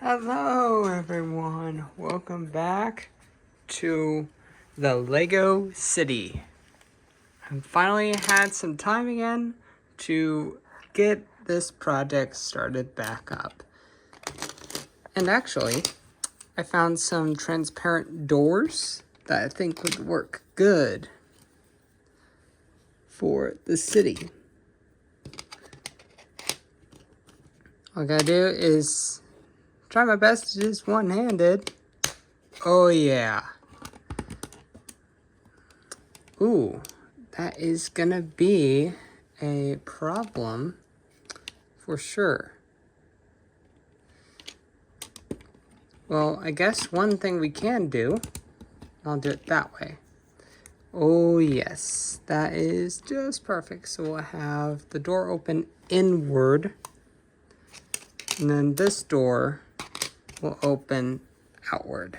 Hello everyone, welcome back to the Lego City. I finally had some time again to get this project started back up. And actually, I found some transparent doors that I think would work good for the city. All I gotta do is try my best to do this one-handed. Oh yeah. Ooh, that is gonna be a problem for sure. Well, I guess one thing we can do, I'll do it that way. Oh yes, that is just perfect. So we'll have the door open inward, and then this door will open outward.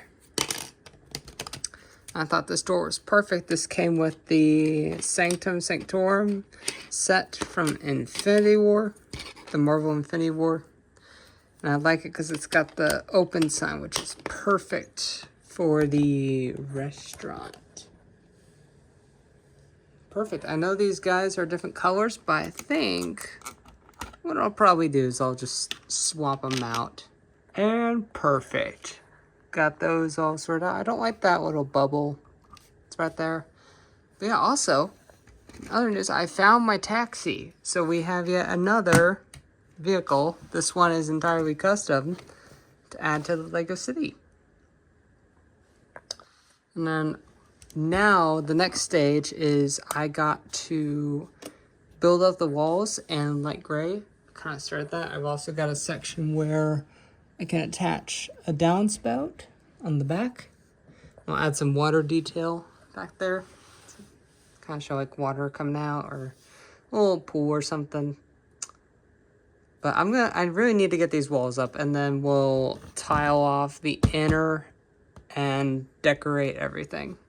I thought this door was perfect. This came with the Sanctum Sanctorum set from Infinity War, the Marvel Infinity War. And I like it because it's got the open sign, which is perfect for the restaurant. Perfect. I know these guys are different colors, but I think what I'll probably do is I'll just swap them out. And perfect. Got those all sorted out. I don't like that little bubble. It's right there. But yeah, also, other news, I found my taxi. So we have yet another vehicle. This one is entirely custom to add to the Lego City. And then now the next stage is I got to build up the walls and light gray. Kind of started that. I've also got a section where I can attach a downspout on the back. I'll add some water detail back there. Kind of show like water coming out or a little pool or something. But I really need to get these walls up, and then we'll tile off the inner and decorate everything.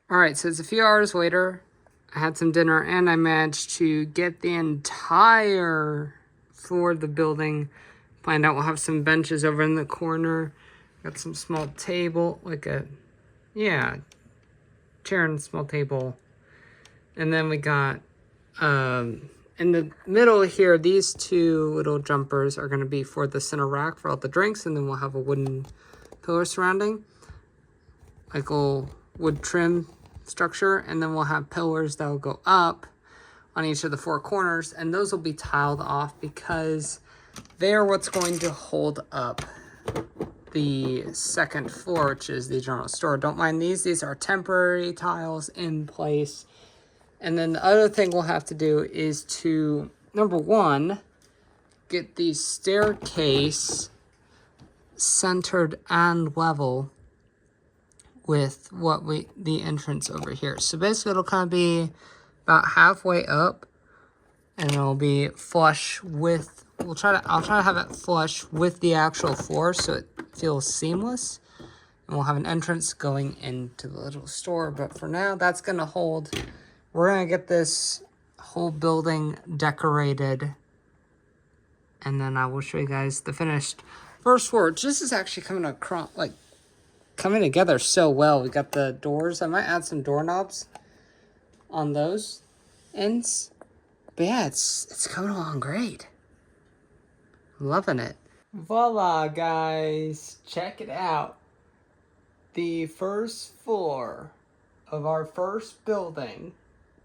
All right, so it's a few hours later. I had some dinner and I managed to get the entire floor of the building. Find out we'll have some benches over in the corner. Got some small table, like a, chair and small table. And then we got, in the middle here, these two little jumpers are gonna be for the center rack for all the drinks, and then we'll have a wooden pillar surrounding, like a little wood trim structure, and then we'll have pillars that will go up on each of the four corners, and those will be tiled off because they're what's going to hold up the second floor, which is the general store. Don't mind these. These are temporary tiles in place. And then the other thing we'll have to do is to, number one, get the staircase centered and level with the entrance over here. So basically it'll kind of be about halfway up, and it'll be flush with, I'll try to have it flush with the actual floor so it feels seamless. And we'll have an entrance going into the little store. But for now, that's gonna hold. We're gonna get this whole building decorated, and then I will show you guys the finished first floor. This is actually coming together so well. We got the doors. I might add some doorknobs on those ends. But yeah, it's coming along great. Loving it. Voila, guys. Check it out. The first floor of our first building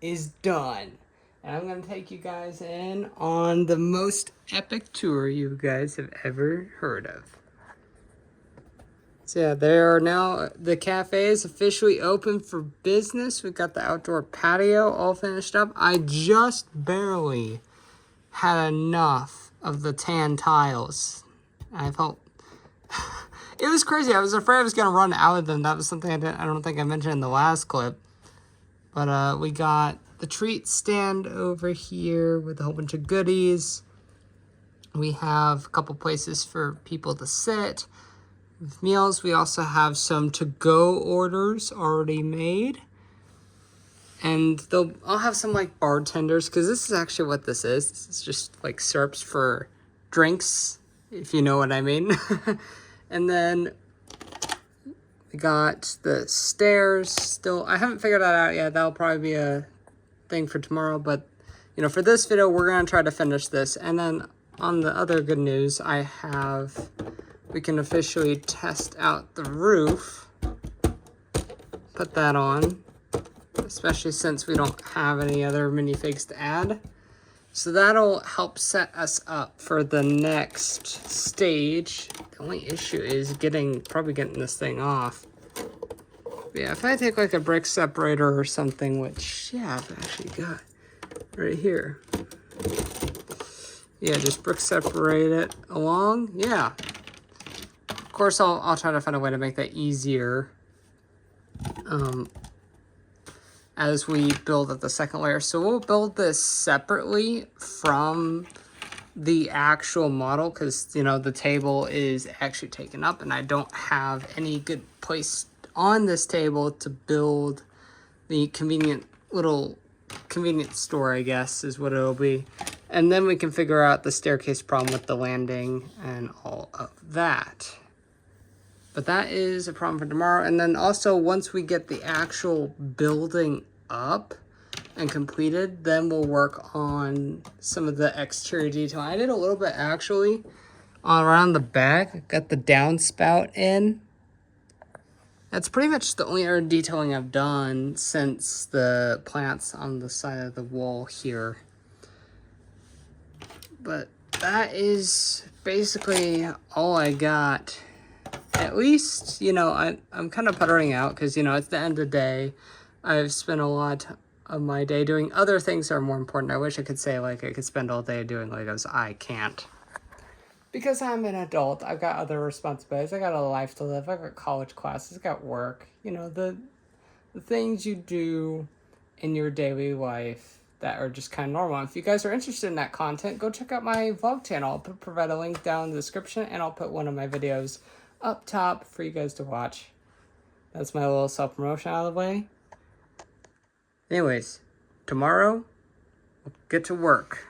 is done. And I'm going to take you guys in on the most epic tour you guys have ever heard of. So yeah, the cafe is officially open for business. We've got the outdoor patio all finished up. I just barely had enough of the tan tiles. I felt it was crazy. I was afraid I was gonna run out of them. That was something I don't think I mentioned in the last clip. But we got the treat stand over here with a whole bunch of goodies. We have a couple places for people to sit. With meals, we also have some to-go orders already made. And I'll have some like bartenders, because this is actually what this is. This is just like syrups for drinks, if you know what I mean. And then we got the stairs still. I haven't figured that out yet. That'll probably be a thing for tomorrow. But, you know, for this video, we're going to try to finish this. And then on the other good news, we can officially test out the roof. Put that on. Especially since we don't have any other minifigs to add. So that'll help set us up for the next stage. The only issue is probably getting this thing off. But yeah, if I take like a brick separator or something, which, yeah, I've actually got right here. Yeah, just brick separate it along. Yeah. Of course, I'll try to find a way to make that easier. As we build up the second layer. So we'll build this separately from the actual model because, you know, the table is actually taken up and I don't have any good place on this table to build the little convenience store, I guess, is what it'll be. And then we can figure out the staircase problem with the landing and all of that. But that is a problem for tomorrow. And then also, once we get the actual building up and completed, then we'll work on some of the exterior detail. I did a little bit actually around the back. I got the downspout in. That's pretty much the only other detailing I've done since the plants on the side of the wall here. But that is basically all I got. At least, you know, I'm kind of puttering out because, you know, it's the end of the day. I've spent a lot of my day doing other things that are more important. I wish I could say, like, I could spend all day doing Legos. I can't. Because I'm an adult. I've got other responsibilities. I got a life to live. I've got college classes. I've got work. You know, the things you do in your daily life that are just kind of normal. If you guys are interested in that content, go check out my vlog channel. I'll provide a link down in the description, and I'll put one of my videos up top for you guys to watch. That's my little self-promotion out of the way. Anyways, tomorrow, we'll get to work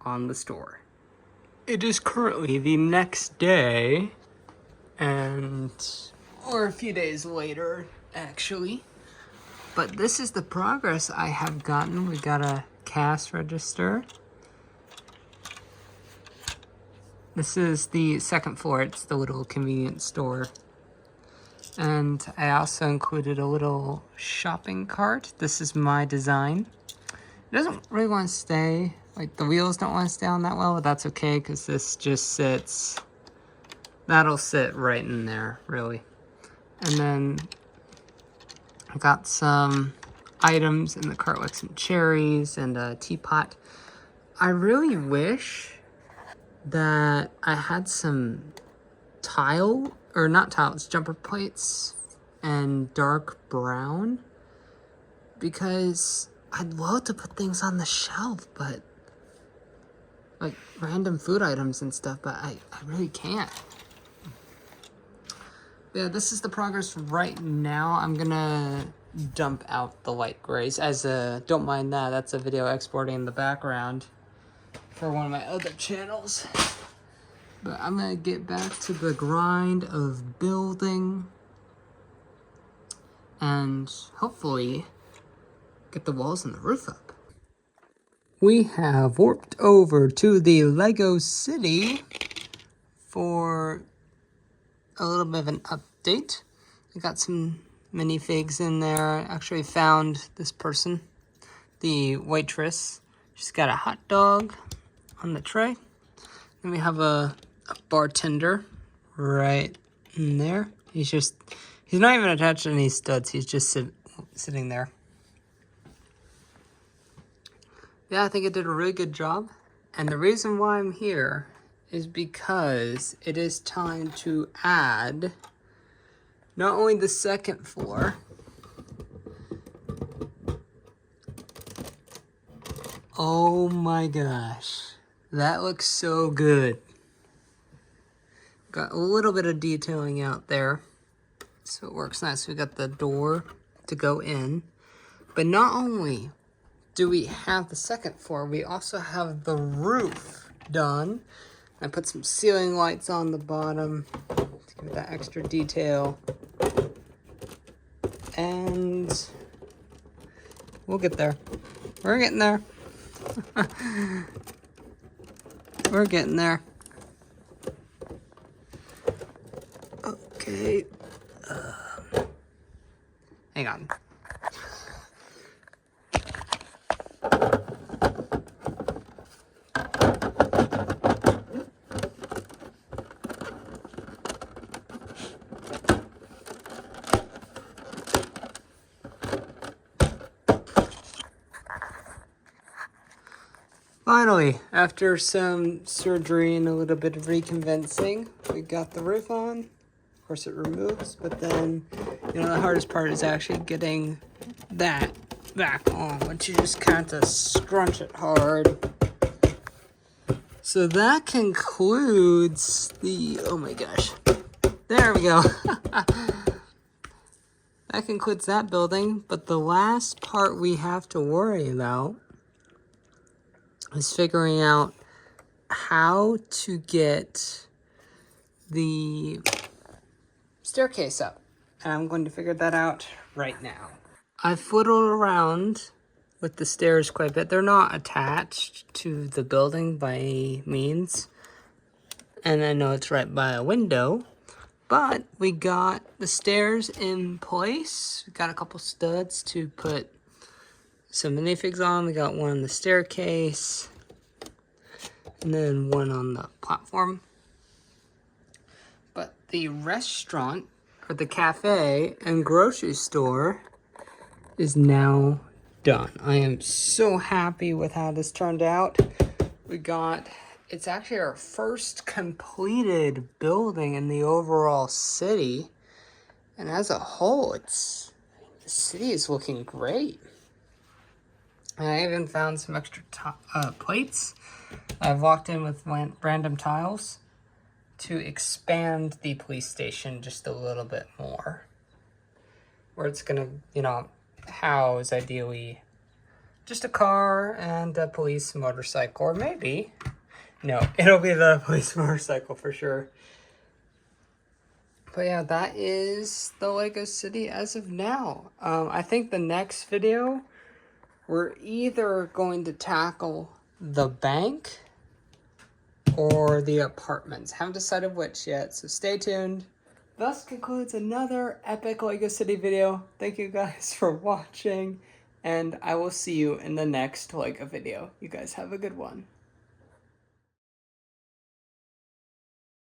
on the store. It is currently the next day, or a few days later, actually. But this is the progress I have gotten. We got a cash register. This is the second floor. It's the little convenience store. And I also included a little shopping cart. This is my design. It doesn't really want to stay, like the wheels don't want to stay on that well, but that's okay because this just sits, that'll sit right in there, really. And then I got some items in the cart, like some cherries and a teapot. I really wish that I had some tile, or not tiles, jumper plates and dark brown, because I'd love to put things on the shelf, but like random food items and stuff, but I really can't. Yeah, this is the progress right now. I'm gonna dump out the light grays don't mind that. That's a video exporting in the background for one of my other channels. But I'm gonna get back to the grind of building and hopefully get the walls and the roof up. We have warped over to the Lego City for a little bit of an update. I got some minifigs in there. I actually found this person, the waitress. She's got a hot dog on the tray. Then we have a bartender right in there. He's not even attached to any studs. He's just sitting there. Yeah, I think it did a really good job. And the reason why I'm here is because it is time to add not only the second floor, oh my gosh, that looks so good. Got a little bit of detailing out there, so it works nice. We got the door to go in, but not only do we have the second floor, we also have the roof done. I put some ceiling lights on the bottom to Give it that extra detail. And we'll get there. We're getting there. We're getting there. Okay. Hang on. Finally, after some surgery and a little bit of reconvincing, we got the roof on. Of course it removes, but then, you know, the hardest part is actually getting that back on, which you just kind of scrunch it hard. So that concludes the, oh my gosh, there we go. That concludes that building, but the last part we have to worry about is figuring out how to get the staircase up. And I'm going to figure that out right now. I've fiddled around with the stairs quite a bit. They're not attached to the building by any means. And I know it's right by a window. But we got the stairs in place. We got a couple studs to put some minifigs on. We got one on the staircase. And then one on the platform. But the restaurant, or the cafe and grocery store is now done. I am so happy with how this turned out. It's actually our first completed building in the overall city. And as a whole, the city is looking great. And I even found some extra plates. I've walked in with random tiles to expand the police station just a little bit more. Where it's gonna, you know, house ideally just a car and a police motorcycle, or maybe, no, it'll be the police motorcycle for sure. But yeah, that is the Lego City as of now. I think the next video, we're either going to tackle the bank or the apartments. Haven't decided which yet, so stay tuned. Thus concludes another epic Lego City video. Thank you guys for watching, and I will see you in the next Lego video. You guys have a good one.